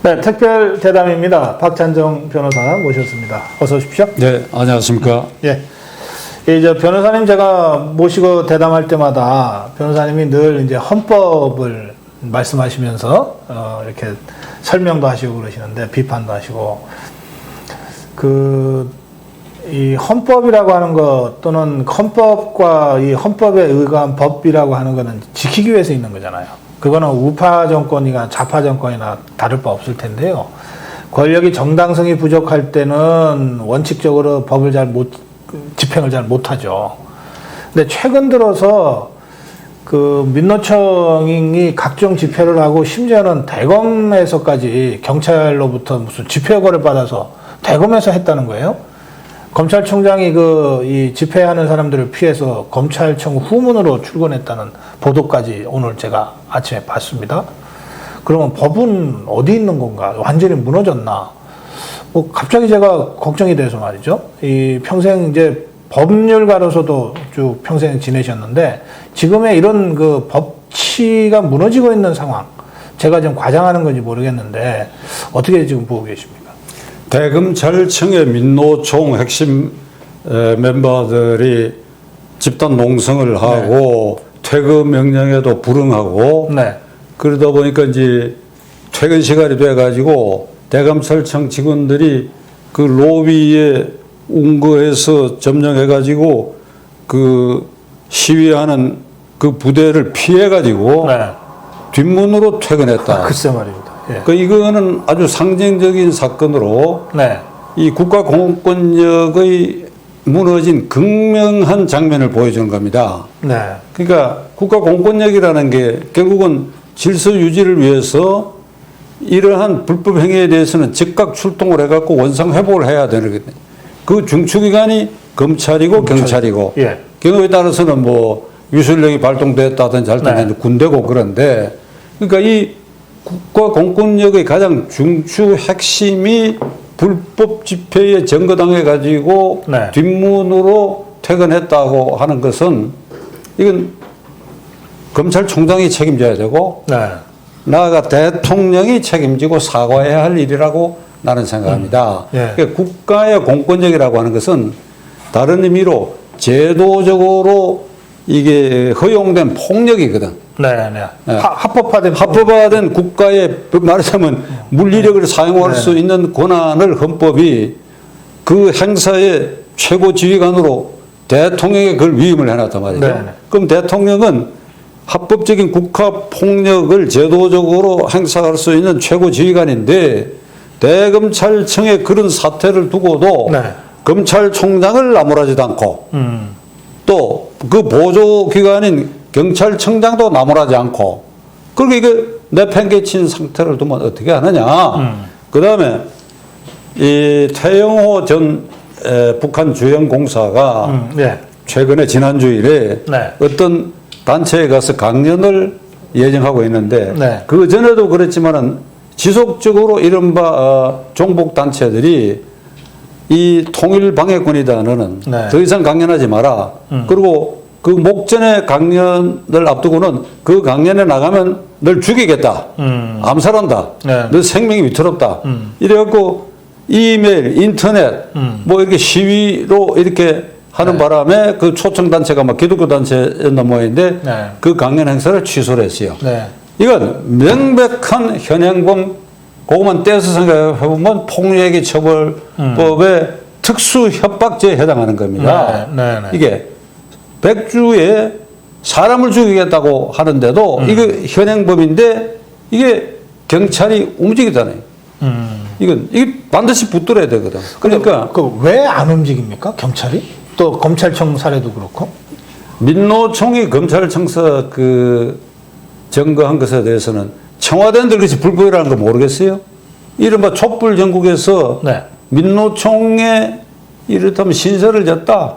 네, 특별 대담입니다. 박찬정 변호사 모셨습니다. 어서 오십시오. 네, 안녕하십니까. 예. 이제 변호사님 제가 모시고 대담할 때마다 변호사님이 늘 이제 헌법을 말씀하시면서 이렇게 설명도 하시고 그러시는데 비판도 하시고 이 헌법이라고 하는 것 또는 헌법과 이 헌법에 의거한 법이라고 하는 것은 지키기 위해서 있는 거잖아요. 그거는 우파 정권이나 좌파 정권이나 다를 바 없을 텐데요. 권력이 정당성이 부족할 때는 원칙적으로 법을 집행을 잘 못하죠. 근데 최근 들어서 민노총이 각종 집회를 하고 심지어는 대검에서까지 경찰로부터 무슨 집회 허가를 받아서 대검에서 했다는 거예요. 검찰총장이 이 집회하는 사람들을 피해서 검찰청 후문으로 출근했다는 보도까지 오늘 제가 아침에 봤습니다. 그러면 법은 어디 있는 건가? 완전히 무너졌나? 갑자기 제가 걱정이 돼서 말이죠. 평생 이제 법률가로서도 쭉 평생 지내셨는데 지금의 이런 법치가 무너지고 있는 상황, 제가 좀 과장하는 건지 모르겠는데 어떻게 지금 보고 계십니까? 대검찰청의 민노총 핵심 멤버들이 집단 농성을 하고 퇴근 명령에도 불응하고 그러다 보니까 이제 퇴근 시간이 돼가지고 대검찰청 직원들이 그 로비에 운거해서 점령해가지고 시위하는 그 부대를 피해가지고 뒷문으로 퇴근했다. 글쎄 말입니다. 예. 이거는 아주 상징적인 사건으로 이 국가 공권력의 무너진 극명한 장면을 보여주는 겁니다. 그러니까 국가 공권력이라는 게 결국은 질서 유지를 위해서 이러한 불법 행위에 대해서는 즉각 출동을 해갖고 원상 회복을 해야 되는 거거든요. 그 중추기관이 검찰이고 경찰이고 경우에 따라서는 유술력이 발동됐다든지 할 때는 군대고 그런데 그러니까 이 국가 공권력의 가장 중추 핵심이 불법 집회에 점거당해 가지고 뒷문으로 퇴근했다고 하는 것은 이건 검찰총장이 책임져야 되고 나아가 대통령이 책임지고 사과해야 할 일이라고 나는 생각합니다. 그러니까 국가의 공권력이라고 하는 것은 다른 의미로 제도적으로 이게 허용된 폭력이거든. 합법화된 국가의 말하자면 물리력을 사용할 수 있는 권한을 헌법이 그 행사의 최고 지휘관으로 대통령에 그걸 위임을 해놨단 말이죠. 그럼 대통령은 합법적인 국가 폭력을 제도적으로 행사할 수 있는 최고 지휘관인데 대검찰청의 그런 사태를 두고도 검찰총장을 나무라지도 않고 또 그 보조기관인 경찰청장도 나무라지 않고 그렇게 이게 내팽개친 상태를 두면 어떻게 하느냐. 그 다음에 이 태영호 전 북한 주연공사가 최근에 지난주일에 어떤 단체에 가서 강연을 예정하고 있는데 그 전에도 그랬지만은 지속적으로 이른바 종북단체들이 이 통일방해권이다 너는 더 이상 강연하지 마라. 그리고 그 목전의 강연을 앞두고는 그 강연에 나가면 널 죽이겠다. 암살한다. 너 생명이 위태롭다. 이래갖고 이메일, 인터넷 이렇게 시위로 이렇게 하는 바람에 그 초청단체가 기독교단체였나 모양인데 그 강연 행사를 취소를 했어요. 이건 명백한 현행범 그것만 떼서 생각해보면 폭력의 처벌법의 특수 협박죄에 해당하는 겁니다. 이게 백주에 사람을 죽이겠다고 하는데도 이게 현행범인데 이게 경찰이 움직이잖아요. 이게 반드시 붙들어야 되거든. 그러니까 왜 안 움직입니까? 경찰이? 또 검찰청 사례도 그렇고. 민노총이 검찰청사 점거한 것에 대해서는 청와대인들 그것이 불법이라는 거 모르겠어요? 이른바 촛불 전국에서 민노총에 이렇다면 신세를 졌다.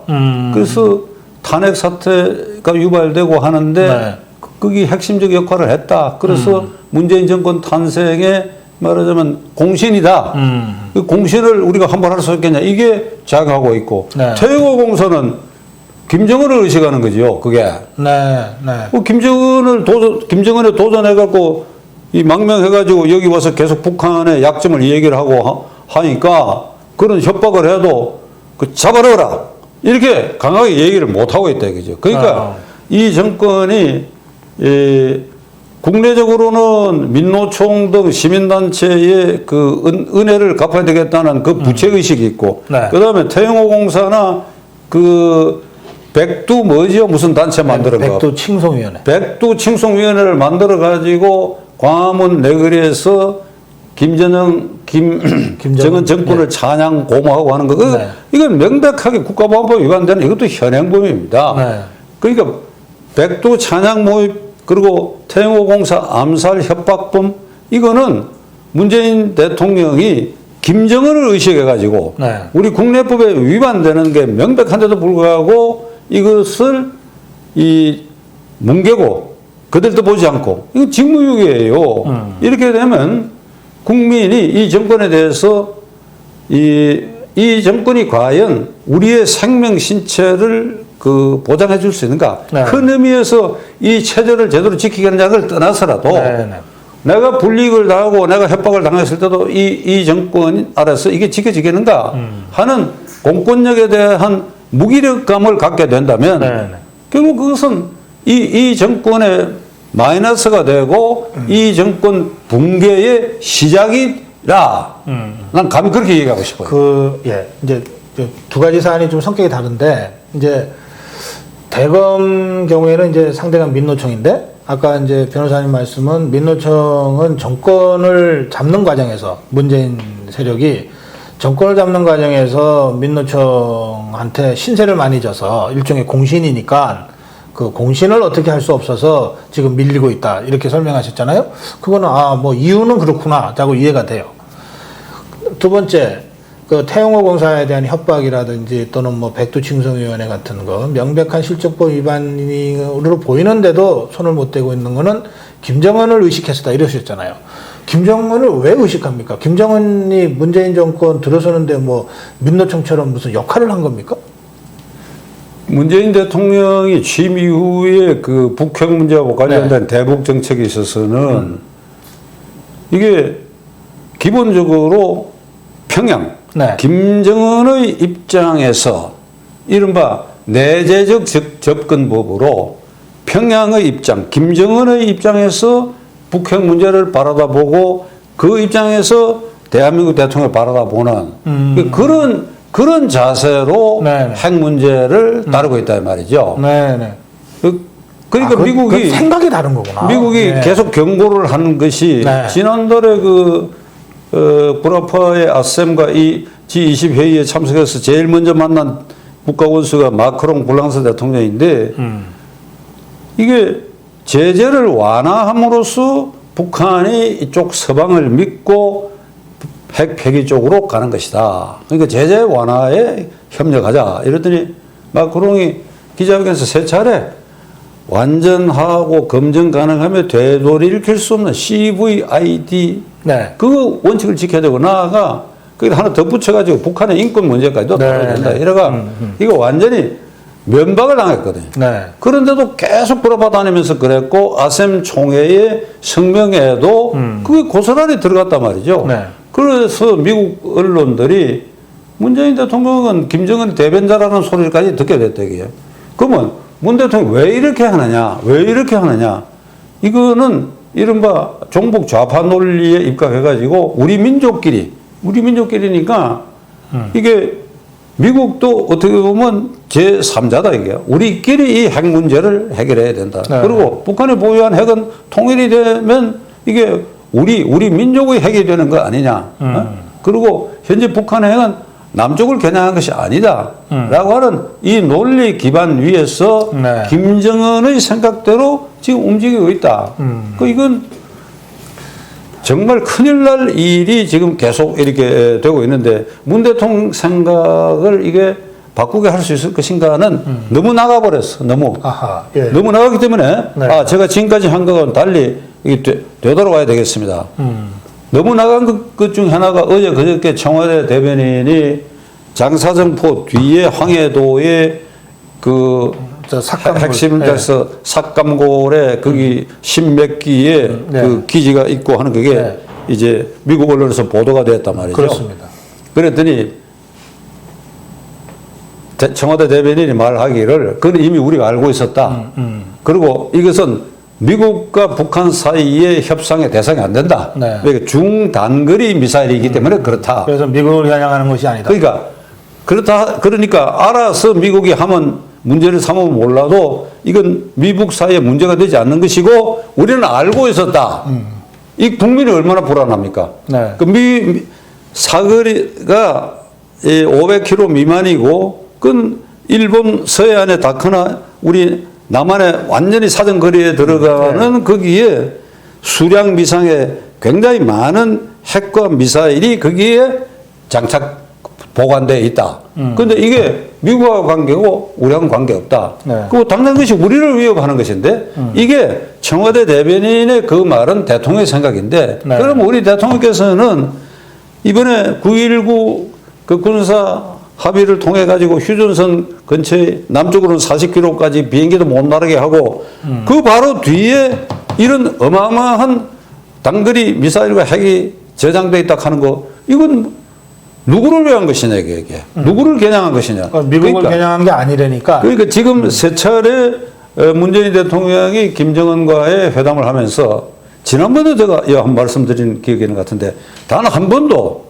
그래서 탄핵 사태가 유발되고 하는데 그게 핵심적 역할을 했다. 그래서 문재인 정권 탄생에 말하자면 공신이다. 그 공신을 우리가 환불할 수 있겠냐. 이게 자각하고 있고 태영호 공사는 김정은을 의식하는 거죠. 그게. 김정은에 도전해갖고 이 망명해가지고 여기 와서 계속 북한의 약점을 얘기를 하고 하니까 그런 협박을 해도 그 잡아넣어라 이렇게 강하게 얘기를 못 하고 있다 이거죠. 그러니까 이 정권이 국내적으로는 민노총 등 시민단체의 그 은혜를 갚아야 되겠다는 그 부채의식이 있고, 네. 그 다음에 태영호 공사나 그 백두 뭐지요? 무슨 단체 만들은 거? 백두칭송위원회. 백두칭송위원회를 만들어가지고 광화문 내거리에서 김정은 정권을 찬양 고마하고 하는 거. 네. 이건 명백하게 국가보안법 위반되는 이것도 현행범입니다. 네. 그러니까 백두 찬양 모임 그리고 태영호 공사 암살 협박범 이거는 문재인 대통령이 김정은을 의식해가지고 네. 우리 국내법에 위반되는 게 명백한데도 불구하고 이것을 뭉개고 그들도 보지 않고 이거 직무유기예요. 이렇게 되면 국민이 이 정권에 대해서 이 정권이 과연 우리의 생명 신체를 그 보장해 줄 수 있는가? 네. 큰 의미에서 이 체제를 제대로 지키겠느냐를 떠나서라도 네. 내가 불이익을 당하고 내가 협박을 당했을 때도 이 정권 아래서 이게 지켜지겠는가 하는 공권력에 대한 무기력감을 갖게 된다면 네. 결국 그것은 이 정권의 마이너스가 되고 이 정권 붕괴의 시작이라 난 감히 그렇게 얘기하고 싶어요. 이제 두 가지 사안이 좀 성격이 다른데, 이제 대검 경우에는 이제 상대가 민노총인데, 아까 이제 변호사님 말씀은 민노총은 정권을 잡는 과정에서 문재인 세력이 정권을 잡는 과정에서 민노총한테 신세를 많이 져서 일종의 공신이니까 그 공신을 어떻게 할 수 없어서 지금 밀리고 있다 이렇게 설명하셨잖아요. 그거는 뭐 이유는 그렇구나 하고 이해가 돼요. 두 번째, 그 태영호 공사에 대한 협박이라든지 또는 뭐 백두칭송위원회 같은 거 명백한 실적법 위반으로 보이는데도 손을 못 대고 있는 거는 김정은을 의식해서다 이러셨잖아요. 김정은을 왜 의식합니까? 김정은이 문재인 정권 들어서는데 뭐 민노총처럼 무슨 역할을 한 겁니까? 문재인 대통령이 취임 이후에 그 북핵 문제하고 관련된 대북 정책에 있어서는 이게 기본적으로 평양, 김정은의 입장에서 이른바 내재적 접근법으로 평양의 입장, 김정은의 입장에서 북핵 문제를 바라다보고 그 입장에서 대한민국 대통령을 바라다보는 그런 자세로 핵 문제를 다루고 있다 말이죠. 그러니까 미국이 생각이 다른 거구나. 미국이 계속 경고를 하는 것이 지난달에 브라파의 아셈과 이 G20 회의에 참석해서 제일 먼저 만난 국가 원수가 마크롱 프랑스 대통령인데 이게 제재를 완화함으로써 북한이 이쪽 서방을 믿고 핵 폐기 쪽으로 가는 것이다. 그러니까 제재 완화에 협력하자. 이랬더니 마크롱이 기자회견에서 세 차례 완전하고 검증 가능하며 되돌이 일으킬 수 없는 CVID 그 원칙을 지켜야 되고 나아가 거기다 하나 덧붙여가지고 북한의 인권 문제까지도 다뤄야 된다. 이래가 이거 완전히 면박을 당했거든요. 그런데도 계속 불어받아내면서 그랬고 아셈 총회의 성명에도 그게 고스란히 들어갔단 말이죠. 그래서 미국 언론들이 문재인 대통령은 김정은 대변자라는 소리까지 듣게 됐다 이게. 그러면 문 대통령이 왜 이렇게 하느냐? 왜 이렇게 하느냐? 이거는 이른바 종북 좌파 논리에 입각해가지고 우리 민족끼리니까 이게 미국도 어떻게 보면 제3자다 이게. 우리끼리 이 핵 문제를 해결해야 된다. 그리고 북한이 보유한 핵은 통일이 되면 이게 우리 민족의 핵이 되는 거 아니냐. 그리고 현재 북한의 핵은 남쪽을 겨냥한 것이 아니다. 라고 하는 이 논리 기반 위에서 김정은의 생각대로 지금 움직이고 있다. 이건 정말 큰일 날 일이 지금 계속 이렇게 되고 있는데 문 대통령 생각을 이게 바꾸게 할 수 있을 것인가는 너무 나가버렸어. 너무 나가기 때문에 제가 지금까지 한 것과는 달리 이게 되돌아와야 되겠습니다. 너무 나간 것 중 하나가 어제 그저께 청와대 대변인이 장사정포 뒤에 황해도에 그 저 삭감골. 핵심돼서 삭감골에 거기 십몇 기에 네. 그 기지가 있고 하는 그게 네. 이제 미국 언론에서 보도가 됐단 말이죠. 그렇습니다. 그랬더니 청와대 대변인이 말하기를 그건 이미 우리가 알고 있었다. 그리고 이것은 미국과 북한 사이의 협상의 대상이 안 된다. 네. 그러니까 중단거리 미사일이기 때문에 그렇다. 그래서 미국을 겨냥하는 것이 아니다. 그러니까 알아서 미국이 하면 문제를 삼으면 몰라도 이건 미국 사이에 문제가 되지 않는 것이고 우리는 알고 있었다. 이 국민이 얼마나 불안합니까? 네. 그 사거리가 500km 미만이고 그건 일본 서해안에 닿거나 우리 남한에 완전히 사정거리에 들어가는 거기에 수량 미상에 굉장히 많은 핵과 미사일이 거기에 장착 보관되어 있다. 그런데 이게 미국하고 관계고 우리하고는 관계없다. 네. 그리고 당장 것이 우리를 위협하는 것인데 이게 청와대 대변인의 그 말은 대통령의 생각인데 네. 그럼 우리 대통령께서는 이번에 9.19 그 군사 합의를 통해 가지고 휴전선 근처에 남쪽으로는 40km까지 비행기도 못 날게 하고 그 바로 뒤에 이런 어마어마한 단거리 미사일과 핵이 저장돼 있다 하는 거 이건 누구를 위한 것이냐 이게 누구를 겨냥한 것이냐 미국을 겨냥한 게 아니라니까. 그러니까 지금 세 차례 문재인 대통령이 김정은과의 회담을 하면서 지난번에 제가 한 말씀드린 기억이 있는 것 같은데 단 한 번도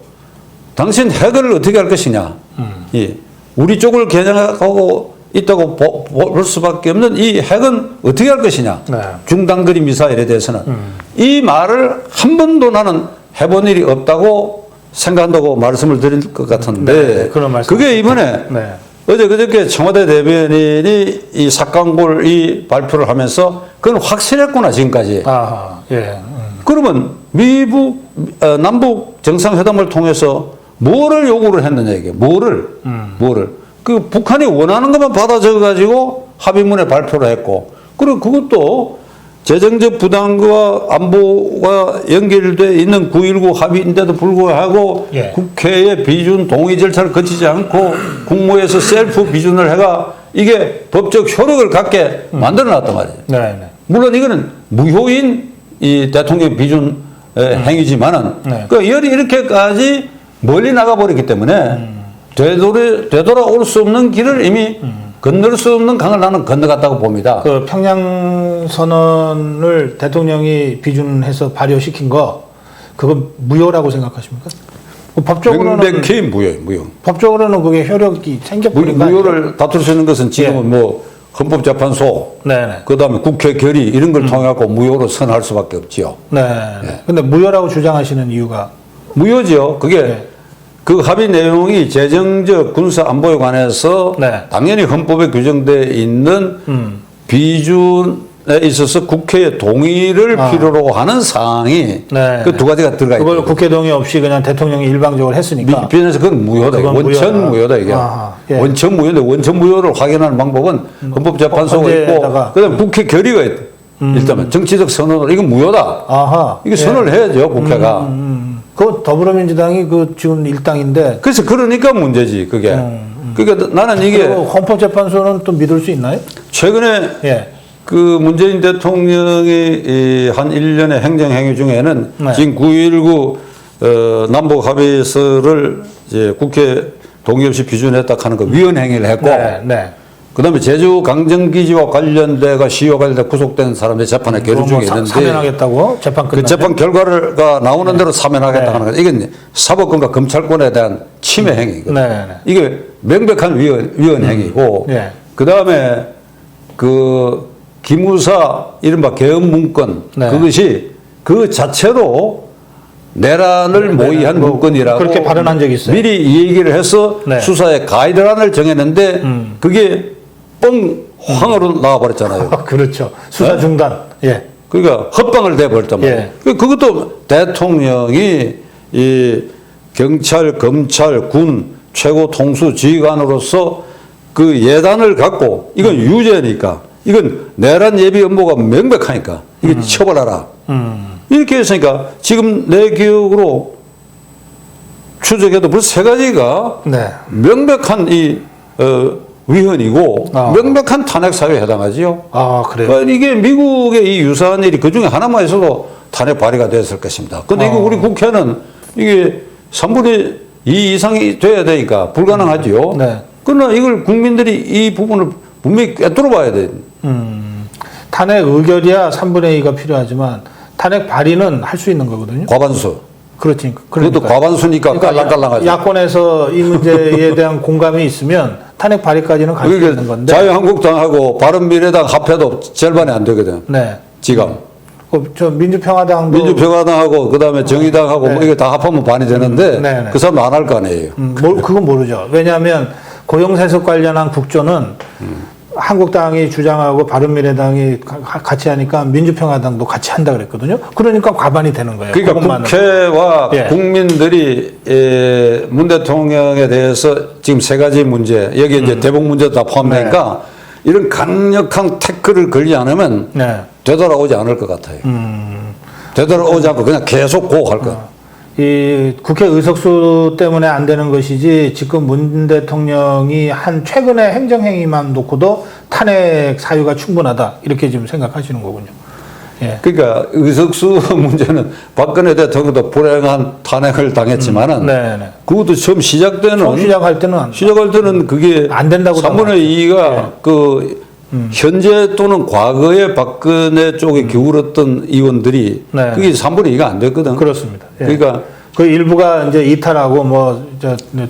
당신 핵을 어떻게 할 것이냐 우리 쪽을 겨냥하고 있다고 볼 수밖에 없는 이 핵은 어떻게 할 것이냐 네. 중단거리 미사일에 대해서는 이 말을 한 번도 나는 해본 일이 없다고 생각한다고 말씀을 드릴 것 같은데 네, 그런 말씀. 그게 이번에 네. 어제 그저께 청와대 대변인이 이 삭감골 이 발표를 하면서 그건 확실했구나 지금까지. 아, 예. 그러면 남북 정상회담을 통해서 뭐를 요구를 했느냐 이게 뭐를 그 북한이 원하는 것만 받아 적어가지고 합의문에 발표를 했고 그리고 그것도 재정적 부담과 안보가 연결되어 있는 9.19 합의인데도 불구하고 예. 국회의 비준 동의 절차를 거치지 않고 국무에서 셀프 비준을 해가 이게 법적 효력을 갖게 만들어 놨단 말이에요. 네, 네. 물론 이거는 무효인 이 대통령 비준 행위지만은 네. 그 열이 이렇게까지 멀리 나가버렸기 때문에 되돌아올 수 없는 길을 이미 건널 수 없는 강을 나는 건너갔다고 봅니다. 그 평양 선언을 대통령이 비준해서 발효시킨 거 그거 무효라고 생각하십니까? 법적으로는 명백히 무효. 법적으로는 그게 효력이 생겨버린 거 아니에요? 무효를 다툴 수 있는 것은 지금은 뭐 헌법재판소, 네네. 그다음에 국회 결의 이런 걸 통해 갖고 무효로 선할 수밖에 없지요. 네. 근데 무효라고 주장하시는 이유가 무효죠. 그게 네. 그 합의 내용이 재정적 군사 안보에 관해서 네. 당연히 헌법에 규정되어 있는 비준에 있어서 국회의 동의를 필요로 하는 사항이 네. 그 두 가지가 들어가 그걸 있고 국회 동의 없이 그냥 대통령이 일방적으로 했으니까 비준에서 그건 무효다. 그건 원천 무효다 이게. 아하, 예. 원천 무효인데 원천 무효를 확인하는 방법은 헌법재판소가 있고 헌재에다가. 그다음에 국회 결의가 있다. 일단 정치적 선언으로 이건 무효다. 아하. 이게 선언을 해야죠 국회가. 그 더불어민주당이 그 지금 일당인데 그래서 그러니까 문제지 그게. 그러니까 나는 이게 그리고 헌법재판소는 또 믿을 수 있나요? 최근에 예. 그 문재인 대통령이 한 1년의 행정행위 중에는 네. 지금 9.19 남북 합의서를 이제 국회 동의 없이 비준했다 하는 거 위헌 행위를 했고 네. 네. 그다음에 제주 강정기지와 관련돼가 시효 관련돼 구속된 사람들이 재판에 계류 중에 있는데 사면하겠다고 재판 끝나. 그 재판 결과가 나오는 대로 사면하겠다 하는 거 이건 사법권과 검찰권에 대한 침해 행위거든요. 네. 네. 이게 명백한 위헌 행위고 네. 그다음에 그 기무사 이른바 계엄 문건 네. 그것이 그 자체로 내란을 모의한 뭐 문건이라고 그렇게 발언한 적이 있어요. 미리 이 얘기를 해서 네. 수사의 가이드라인을 정했는데 그게 뻥 황으로 나와버렸잖아요. 그렇죠. 수사 네? 중단. 예. 그러니까 헛방을 내버렸단 말이에요. 예. 그것도 대통령이 이 경찰, 검찰, 군 최고 통수 지휘관으로서 그 예단을 갖고 이건 유죄니까 이건 내란 예비 업무가 명백하니까 이게 처벌하라. 이렇게 했으니까 지금 내 기억으로 추적해도 벌써 세 가지가 네. 명백한 이 위헌이고 아. 명백한 탄핵 사유에 해당하지요. 아, 그래요? 그러니까 이게 미국의 이 유사한 일이 그 중에 하나만 있어도 탄핵 발의가 됐을 것입니다. 근데 이게 우리 국회는 이게 3분의 2 이상이 돼야 되니까 불가능하지요. 네. 그러나 이걸 국민들이 이 부분을 분명히 꿰뚫어 봐야 돼. 탄핵 의결이야 3분의 2가 필요하지만 탄핵 발의는 할 수 있는 거거든요. 과반수. 그렇지. 그것도 과반수니까 깔랑깔랑하죠. 야권에서 이 문제에 대한 공감이 있으면 탄핵 발의까지는 갈 수 있는 그러니까 건데. 자유한국당하고 바른미래당 합해도 절반이 안 되거든. 네. 지금. 저 민주평화당도 민주평화당하고 그다음에 정의당하고 뭐 이게 다 합하면 반이 되는데 네, 네. 그 사람 안 할 거 아니에요. 그건 모르죠. 왜냐하면 고용세습 관련한 국조는 한국당이 주장하고 바른미래당이 같이 하니까 민주평화당도 같이 한다 그랬거든요. 그러니까 과반이 되는 거예요. 그러니까 그것만은. 국회와 예. 국민들이 문 대통령에 대해서 지금 세 가지 문제 여기 이제 대북 문제도 다 포함되니까 이런 강력한 태클을 걸지 않으면 네. 되돌아오지 않을 것 같아요. 되돌아오지 않고 그냥 계속 고할 거예요. 이 국회 의석수 때문에 안 되는 것이지 지금 문 대통령이 한 최근의 행정행위만 놓고도 탄핵 사유가 충분하다 이렇게 지금 생각하시는 거군요. 예. 그러니까 의석수 문제는 박근혜 대통령도 불행한 탄핵을 당했지만은 네, 네. 그것도 처음 시작할 때는 그게 안 된다고 3분의 2가 그 현재 또는 과거에 박근혜 쪽에 기울었던 의원들이 네. 그게 3분의 2가 안 됐거든. 그렇습니다. 예. 그러니까 그 일부가 이제 이탈하고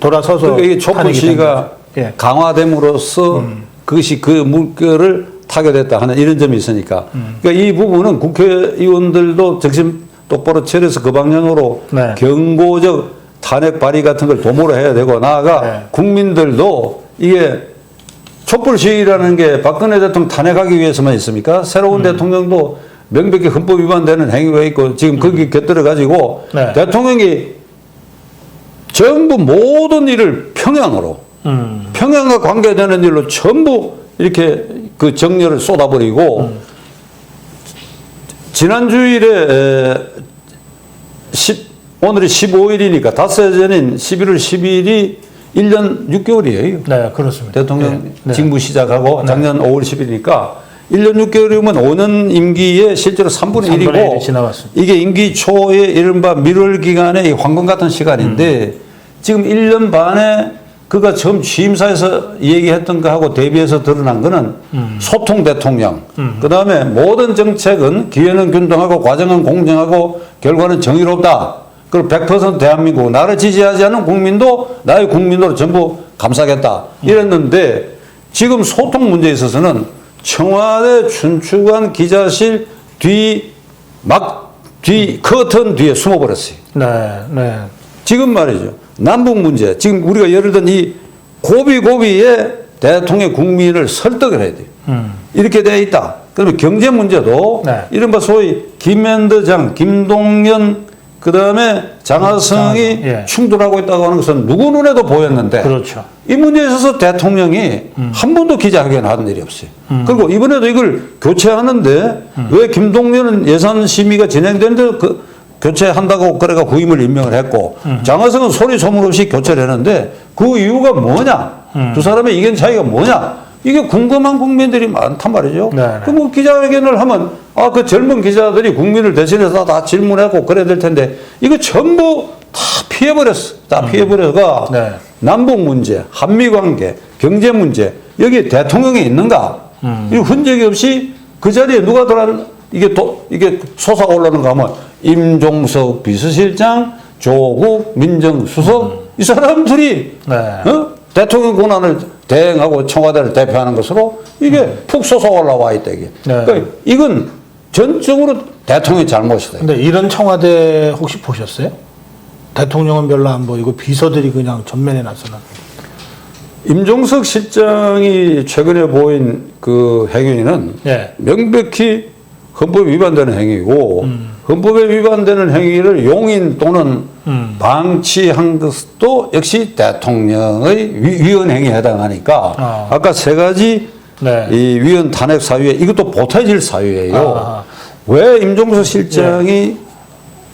돌아서서 그러니까 이게 촛불 탄핵이 된 시위가 거죠. 예. 강화됨으로써 그것이 그 물결을 타게 됐다 하는 이런 점이 있으니까. 그러니까 이 부분은 국회의원들도 정신 똑바로 차려서 그 방향으로 네. 경고적 탄핵 발의 같은 걸 도모로 해야 되고 나아가 네. 국민들도 이게 촛불 시위라는 게 박근혜 대통령 탄핵하기 위해서만 있습니까? 새로운 대통령도 명백히 헌법 위반되는 행위가 있고 지금 거기 곁들여 가지고 네. 대통령이 전부 모든 일을 평양으로 평양과 관계되는 일로 전부 이렇게 그 정열을 쏟아버리고 지난 주일에 오늘이 15일이니까 닷새 전인 11월 12일이 1년 6개월이에요. 네, 그렇습니다. 대통령 네. 직무 시작하고 작년 5월 10일이니까 1년 6개월이면 5년 임기에 실제로 3분의 3분의 1이고 1이 지나갔습니다. 이게 임기 초에 이른바 밀월 기간의 황금 같은 시간인데 지금 1년 반에 그가 처음 취임사에서 얘기했던 거하고 대비해서 드러난 거는 소통 대통령. 그 다음에 모든 정책은 기회는 균등하고 과정은 공정하고 결과는 정의롭다. 그리고 100% 대한민국, 나를 지지하지 않는 국민도 나의 국민으로 전부 감싸겠다. 이랬는데 지금 소통 문제에 있어서는 청와대 춘추관 기자실 커튼 뒤에 숨어버렸어요. 네, 네. 지금 말이죠. 남북 문제. 지금 우리가 예를 든 이 고비고비에 대통령 국민을 설득을 해야 돼요. 이렇게 되어 있다. 그러면 경제 문제도 네. 이른바 소위 김앤더장, 김동연, 그 다음에 장하성이 예. 충돌하고 있다고 하는 것은 누구 눈에도 보였는데 그렇죠. 이 문제에 있어서 대통령이 한 번도 기자회견을 한 일이 없어요. 그리고 이번에도 이걸 교체하는데 왜 김동연은 예산 심의가 진행되는데 교체한다고 그래가 후임을 임명을 했고 장하성은 소리 소문 없이 교체를 했는데 그 이유가 뭐냐? 두 사람의 의견 차이가 뭐냐? 이게 궁금한 국민들이 많단 말이죠. 네네. 그럼 뭐 기자회견을 하면 그 젊은 기자들이 국민을 대신해서 다 질문하고 그래야 될 텐데 이거 전부 다 피해버렸어. 다 피해버려가 네. 남북 문제, 한미 관계, 경제 문제 여기 대통령이 있는가? 이 흔적이 없이 그 자리에 누가 이게 솟아 올라오는가 하면 임종석 비서실장, 조국 민정수석 이 사람들이 네. 대통령 권한을 대행하고 청와대를 대표하는 것으로 이게 푹 솟아 올라와 있다 이게. 네. 그러니까 이건 전적으로 대통령의 잘못이다. 근데 이런 청와대 혹시 보셨어요? 대통령은 별로 안 보이고 비서들이 그냥 전면에 나서는. 임종석 실장이 최근에 보인 그 행위는 예. 명백히 헌법에 위반되는 행위고 헌법에 위반되는 행위를 용인 또는 방치한 것도 역시 대통령의 위헌 행위에 해당하니까 아까 세 가지 네. 이 위헌 탄핵 사유에 이것도 보태질 사유예요. 아. 왜 임종석 실장이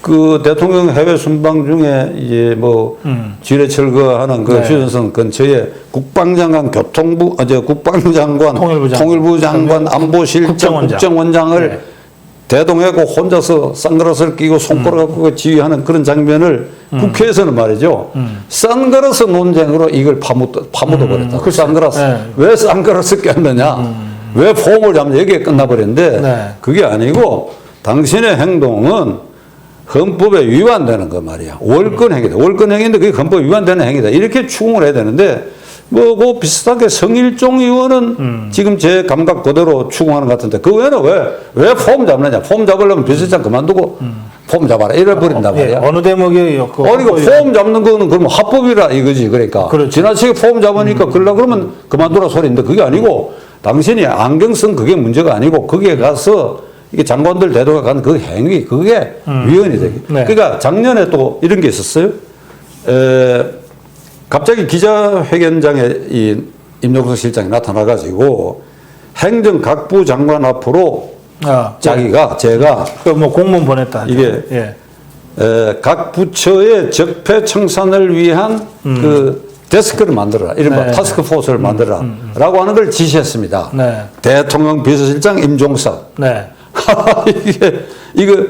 그 대통령 해외 순방 중에 이제 뭐 지뢰 철거하는 그 네. 휴전선 근처에 국방장관, 국방장관, 통일부 장관, 안보실장, 국정원장을 네. 대동하고 혼자서 선글라스를 끼고 손가락 갖고 지휘하는 그런 장면을 국회에서는 말이죠. 선글라스 논쟁으로 이걸 파묻어 버렸다. 그 선글라스. 네. 왜 선글라스 꼈느냐? 왜 폼을 잡느냐? 여기에 끝나버렸는데 네. 그게 아니고 당신의 행동은 헌법에 위반되는 거 말이야. 월권 행위다. 월권 행위인데 그게 헌법 위반되는 행위다. 이렇게 추궁을 해야 되는데 뭐 그 비슷하게 성일종 의원은 지금 제 감각 그대로 추궁하는 것 같은데 그 외에는 왜 폼 잡느냐? 폼 잡으려면 비서실장 그만두고 폼 잡아라 이래 버린단 말이야. 어느 대목이었고 아니 그 폼 잡는 거는 그러면 합법이라 이거지. 그러니까 그렇죠. 지나치게 폼 잡으니까 그러려 그러면 그만두라 소리인데 그게 아니고 당신이 안경 쓴 그게 문제가 아니고 거기에 가서 이게 장관들 대도가 간 그 행위 그게 위헌이 되게. 네. 그러니까 작년에 또 이런 게 있었어요. 갑자기 기자회견장에 이 임종석 실장이 나타나가지고 행정각부 장관 앞으로 자기가 제가 뭐 공문 보냈다. 이게 예. 각 부처의 적폐 청산을 위한 그 데스크를 만들어라. 이른바 네. 타스크포스를 만들어라. 라고 하는 걸 지시했습니다. 네. 대통령 비서실장 임종석. 네. 이거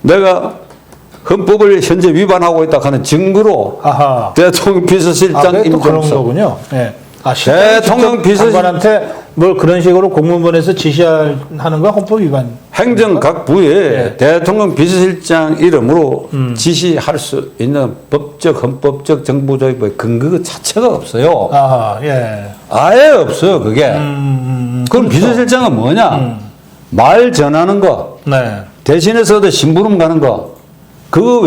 내가 헌법을 현재 위반하고 있다 하는 증거로 아하. 대통령 비서실장 그게 또 그런 임종석. 거군요. 예. 대통령 비서실- 장관한테 뭘 그런 식으로 공문 보내서 지시하는 건 헌법 위반. 행정각부에 네. 대통령 비서실장 이름으로 지시할 수 있는 법적, 헌법적, 정부조직의 근거 자체가 없어요. 아하. 예. 아예 없어요, 그게. 그럼 비서실장은 뭐냐? 말 전하는 거, 네. 대신해서도 심부름 가는 거, 그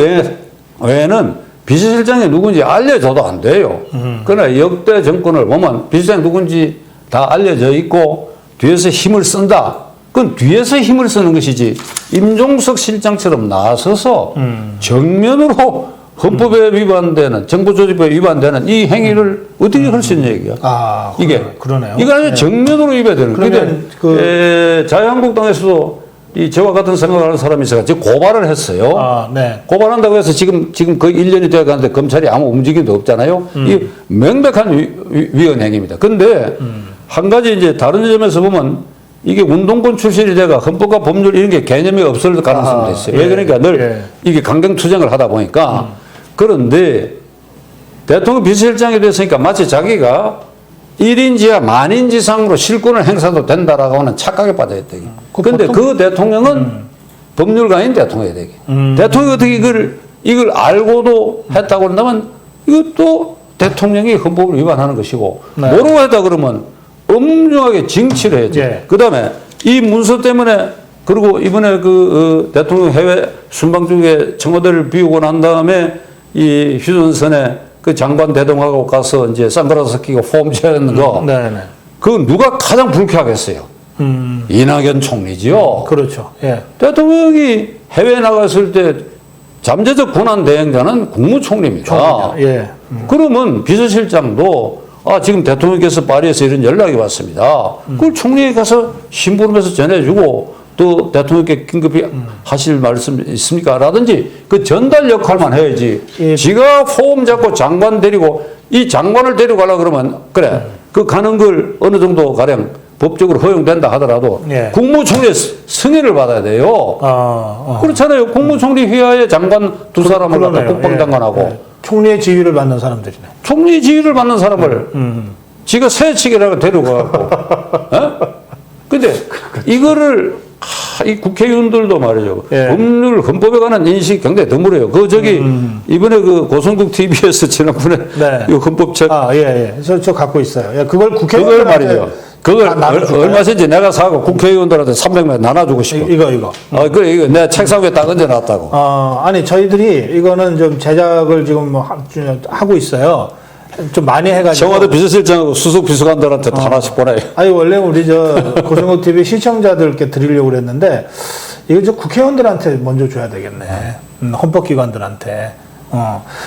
외에는 비서실장이 누군지 알려줘도 안 돼요. 그러나 역대 정권을 보면 비서실장이 누군지 다 알려져 있고 뒤에서 힘을 쓴다. 그건 뒤에서 힘을 쓰는 것이지 임종석 실장처럼 나서서 정면으로 헌법에 위반되는 정부조직법에 위반되는 이 행위를 어떻게 할 수 있는 얘기야? 아, 이게 그러네요. 이거 아주 네. 정면으로 위반되는 그러면 근데 자유한국당에서도 이 저와 같은 생각을 하는 사람이 있어서 지금 고발을 했어요. 아, 네. 고발한다고 해서 지금 거의 1년이 되어 가는데 검찰이 아무 움직임도 없잖아요. 이 명백한 위헌 행위입니다. 근데 한 가지 이제 다른 점에서 보면 이게 운동권 출신이 돼가 헌법과 법률 이런 게 개념이 없을 가능성도 아하, 있어요. 예, 왜 그러니까 늘 예. 이게 강경투쟁을 하다 보니까 그런데 대통령 비서실장이 됐으니까 마치 자기가 1인지야 만인지상으로 실권을 행사도 된다라고 하는 착각에 빠져있다. 그런데 그 대통령은 법률가인 대통령이 되게. 대통령이 어떻게 이걸 알고도 했다고 한다면 이것도 대통령이 헌법을 위반하는 것이고 네. 모르고 했다 그러면 엄중하게 징치를 해야죠. 예. 그 다음에 이 문서 때문에 그리고 이번에 대통령 해외 순방 중에 청와대를 비우고 난 다음에 이 휴전선에 그 장관 대동하고 가서 이제 선글라스 끼고 폼 채는 거. 네네. 그 누가 가장 불쾌하겠어요? 이낙연 총리지요. 그렇죠. 예. 대통령이 해외에 나갔을 때 잠재적 권한 대행자는 국무총리입니다. 예. 그러면 비서실장도 지금 대통령께서 파리에서 이런 연락이 왔습니다. 그걸 총리에 가서 심부름해서 전해주고 또 대통령께 긴급히 하실 말씀 있습니까? 라든지 그 전달 역할만 해야지. 예. 지가 포함 잡고 장관 데리고 이 장관을 데리고 가려고 그러면 그래. 그 가는 걸 어느 정도 가량 법적으로 허용된다 하더라도 예. 국무총리의 승인을 받아야 돼요. 그렇잖아요. 국무총리 휘하에 장관 두 사람을 갖다 그러네요. 국방장관하고 예. 총리의 지휘를 받는 사람들이네. 총리 지휘를 받는 사람을 지가 새치기라고 데려가고 근데 이거를 이 국회의원들도 말이죠. 예. 법률 헌법에 관한 인식이 굉장히 드물어요. 이번에 그 고성국 TV에서 지난번에 네. 이 헌법책 예. 저 갖고 있어요. 예, 그걸 그걸 국회의원들한테 말이죠. 그걸 나눠줄까요? 얼마든지 내가 사고 국회의원들한테 300명 나눠주고 싶어. 이거. 그래, 이거 내가 책상 위에 딱 얹어놨다고. 아니 저희들이 이거는 좀 제작을 지금 뭐 하고 있어요. 좀 많이 해가지고. 청와대 비서실장하고 수석 비서관들한테 하나씩 보내요. 아니 원래 우리 고성국 TV 시청자들께 드리려고 그랬는데 이거 저 국회의원들한테 먼저 줘야 되겠네. 헌법기관들한테.